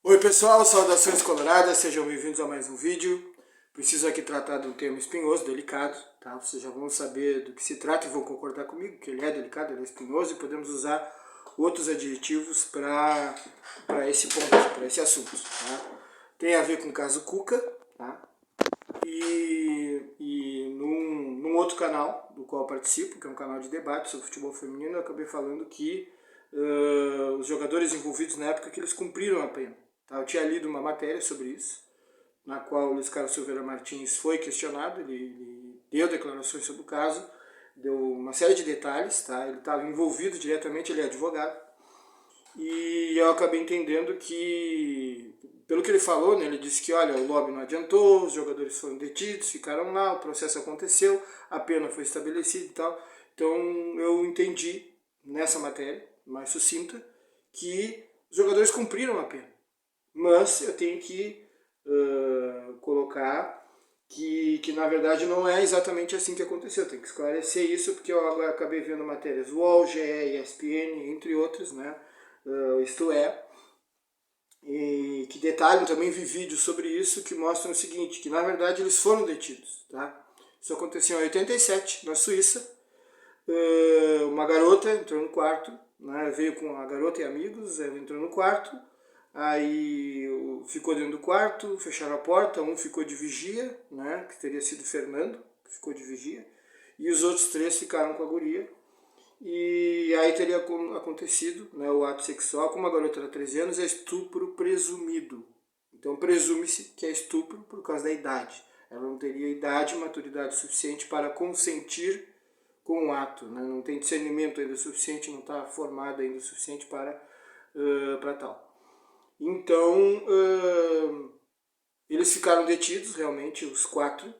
Oi pessoal, saudações coloradas, sejam bem-vindos a mais um vídeo. Preciso aqui tratar de um tema espinhoso, delicado, tá? Vocês já vão saber do que se trata e vão concordar comigo que ele é delicado, ele é espinhoso e podemos usar outros adjetivos para esse ponto, para esse assunto, tá? Tem a ver com o caso Cuca, tá? E num outro canal do qual eu participo, que é um canal de debate sobre futebol feminino, eu acabei falando que os jogadores envolvidos na época que eles cumpriram a pena. Tá? Eu tinha lido uma matéria sobre isso, na qual o Luiz Carlos Silveira Martins foi questionado, ele deu declarações sobre o caso, deu uma série de detalhes, tá? Ele estava envolvido diretamente, ele é advogado, e eu acabei entendendo que, pelo que ele falou, né, ele disse que olha, o lobby não adiantou, os jogadores foram detidos, ficaram lá, o processo aconteceu, a pena foi estabelecida e tal. Então eu entendi nessa matéria, mais sucinta, que os jogadores cumpriram a pena. Mas eu tenho que colocar que na verdade não é exatamente assim que aconteceu. Eu tenho que esclarecer isso porque eu agora acabei vendo matérias UOL, GE, ESPN, entre outras, né? Isto é, e que detalham, também vi vídeos sobre isso que mostram o seguinte, que na verdade eles foram detidos, tá? Isso aconteceu em 87, na Suíça. Uma garota entrou no quarto, né? Veio com a garota e amigos, ela entrou no quarto, aí ficou dentro do quarto, fecharam a porta, um ficou de vigia, né? Que teria sido Fernando, que ficou de vigia, e os outros três ficaram com a guria. E aí teria acontecido, né, o ato sexual, como a garota era 13 anos, é estupro presumido. Então presume-se que é estupro por causa da idade. Ela não teria idade e maturidade suficiente para consentir com o ato, né? Não tem discernimento ainda suficiente, não está formada ainda o suficiente para tal. Então eles ficaram detidos, realmente, os quatro.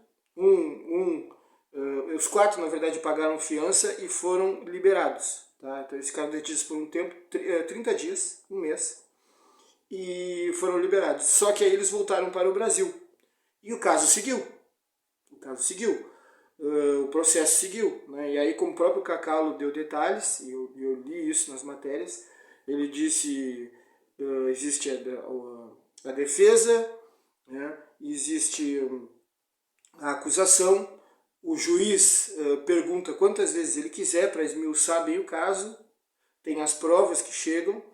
Os quatro, na verdade, pagaram fiança e foram liberados. Tá? Então eles ficaram detidos por um tempo, 30 dias, um mês, e foram liberados. Só que aí eles voltaram para o Brasil. E o caso seguiu. O caso seguiu. O processo seguiu. Né? E aí, como o próprio Cacalo deu detalhes, e eu li isso nas matérias, ele disse existe a defesa, né? Existe a acusação, o juiz pergunta quantas vezes ele quiser para esmiuçar bem o caso, tem as provas que chegam,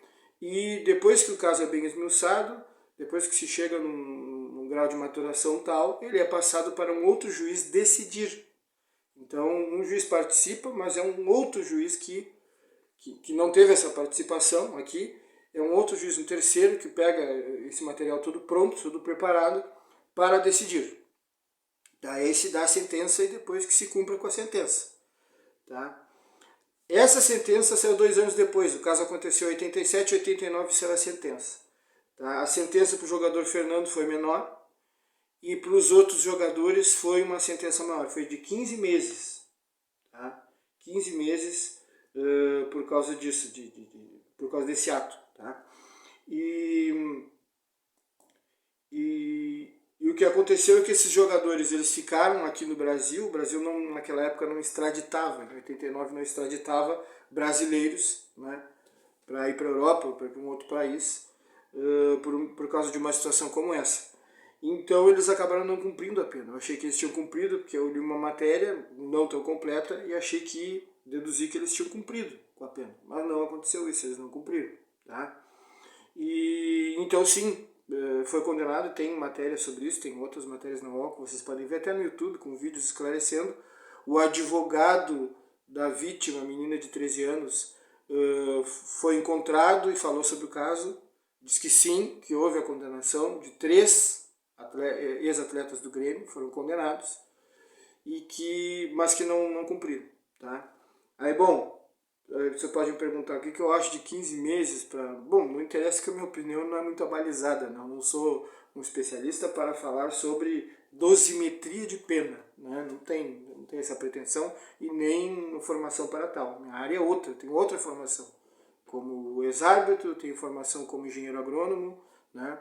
e depois que o caso é bem esmiuçado, depois que se chega num grau de maturação tal, ele é passado para um outro juiz decidir. Então um juiz participa, mas é um outro juiz que não teve essa participação aqui, é um outro juiz, um terceiro, que pega esse material todo pronto, tudo preparado, para decidir. Daí se dá a sentença e depois que se cumpra com a sentença. Tá? Essa sentença saiu 2 anos depois, o caso aconteceu em 87, 89 saiu a sentença. Tá? A sentença para o jogador Fernando foi menor e para os outros jogadores foi uma sentença maior, foi de 15 meses. Tá? 15 meses por causa disso, por causa desse ato. Tá? E o que aconteceu é que esses jogadores eles ficaram aqui no Brasil. O Brasil não, naquela época não extraditava, em 89 não extraditava brasileiros, né, para ir para a Europa ou para um outro país por causa de uma situação como essa. Então eles acabaram não cumprindo a pena. Eu achei que eles tinham cumprido, porque eu li uma matéria não tão completa e achei que deduzi que eles tinham cumprido com a pena. Mas não aconteceu isso, eles não cumpriram. Tá? E então sim, foi condenado, tem matéria sobre isso, tem outras matérias na UOL que vocês podem ver até no YouTube com vídeos esclarecendo. O advogado da vítima, a menina de 13 anos, foi encontrado e falou sobre o caso, diz que sim, que houve a condenação de 3 ex-atletas do Grêmio, foram condenados, mas que não cumpriram. Tá? Aí, bom, você pode me perguntar o que eu acho de 15 meses para... Bom, não interessa que a minha opinião não é muito abalizada, não sou um especialista para falar sobre dosimetria de pena, né? Não tem essa pretensão e nem formação para tal. Minha área é outra, eu tenho outra formação. Como ex-árbitro, eu tenho formação como engenheiro agrônomo, né?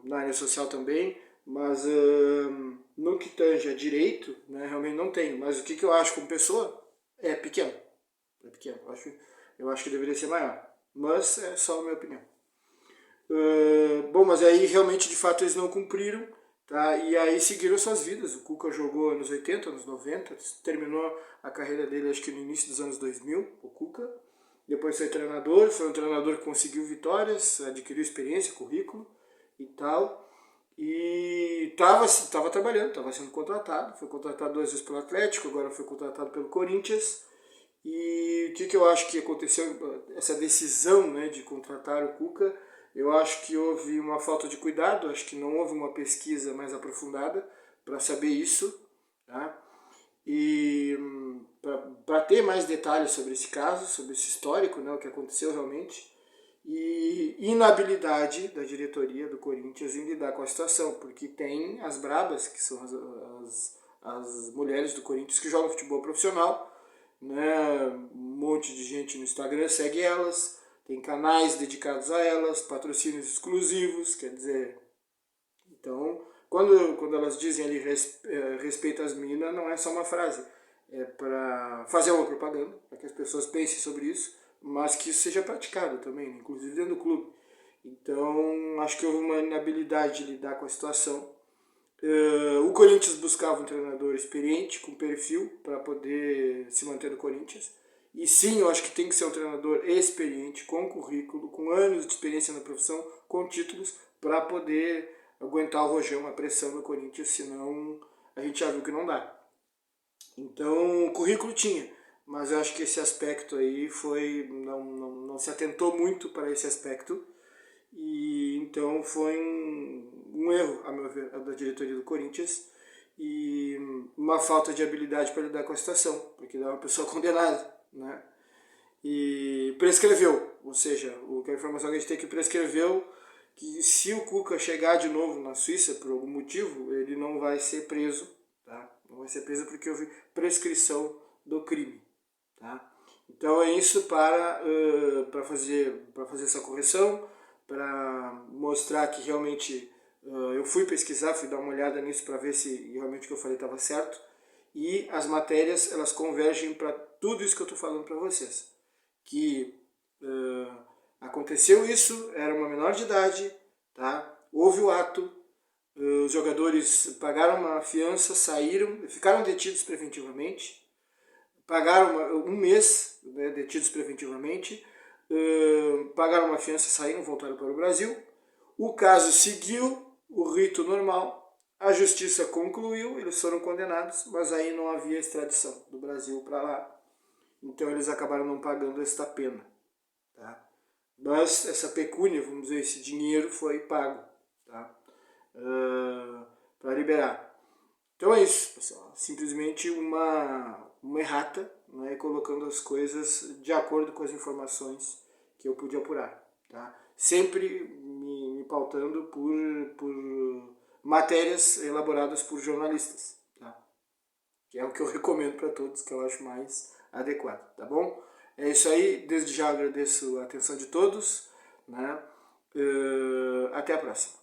Na área social também, mas no que tange a direito, né, realmente não tenho. Mas o que eu acho como pessoa é pequeno. É pequeno. Eu acho que deveria ser maior. Mas é só a minha opinião. Bom, mas aí realmente de fato eles não cumpriram, tá? E aí seguiram suas vidas. O Cuca jogou anos 80, anos 90, terminou a carreira dele acho que no início dos anos 2000, o Cuca. Depois foi um treinador que conseguiu vitórias, adquiriu experiência, currículo e tal. E estava trabalhando, estava sendo contratado. Foi contratado 2 vezes pelo Atlético, agora foi contratado pelo Corinthians. E o que eu acho que aconteceu, essa decisão, né, de contratar o Cuca, eu acho que houve uma falta de cuidado, acho que não houve uma pesquisa mais aprofundada para saber isso, tá? E para ter mais detalhes sobre esse caso, sobre esse histórico, né, o que aconteceu realmente, e inabilidade da diretoria do Corinthians em lidar com a situação, porque tem as brabas, que são as mulheres do Corinthians que jogam futebol profissional, né? Um monte de gente no Instagram segue elas, tem canais dedicados a elas, patrocínios exclusivos, quer dizer, então quando elas dizem ali respeita as meninas, não é só uma frase, é para fazer uma propaganda, para que as pessoas pensem sobre isso, mas que isso seja praticado também, inclusive dentro do clube. Então acho que houve uma inabilidade de lidar com a situação. O Corinthians buscava um treinador experiente, com perfil, para poder se manter no Corinthians. E sim, eu acho que tem que ser um treinador experiente, com currículo, com anos de experiência na profissão, com títulos, para poder aguentar o rojão, a pressão do Corinthians, senão a gente já viu que não dá. Então, o currículo tinha, mas eu acho que esse aspecto aí não se atentou muito para esse aspecto, e então foi um erro, a meu ver, da diretoria do Corinthians, e uma falta de habilidade para lidar com a situação, porque era uma pessoa condenada, né? E prescreveu, ou seja, a informação que a gente tem é que prescreveu, que se o Cuca chegar de novo na Suíça por algum motivo, ele não vai ser preso, tá? Não vai ser preso porque houve prescrição do crime, tá? Então é isso para fazer essa correção, para mostrar que realmente eu fui pesquisar, fui dar uma olhada nisso para ver se realmente o que eu falei estava certo. E as matérias, elas convergem para tudo isso que eu estou falando para vocês. Que aconteceu isso, era uma menor de idade, tá? Houve o ato, os jogadores pagaram uma fiança, saíram, ficaram detidos preventivamente, pagaram um mês, né, detidos preventivamente, pagaram uma fiança, saíram, voltaram para o Brasil. O caso seguiu o rito normal, a justiça concluiu, eles foram condenados, mas aí não havia extradição do Brasil para lá. Então eles acabaram não pagando esta pena. Tá? Mas essa pecúnia, vamos dizer, esse dinheiro foi pago, tá? Para liberar. Então é isso, pessoal. Simplesmente uma errata, né, colocando as coisas de acordo com as informações que eu pude apurar. Tá? Sempre me pautando por matérias elaboradas por jornalistas. Tá? Que é o que eu recomendo para todos, que eu acho mais adequado. Tá bom? É isso aí. Desde já agradeço a atenção de todos. Né? Até a próxima.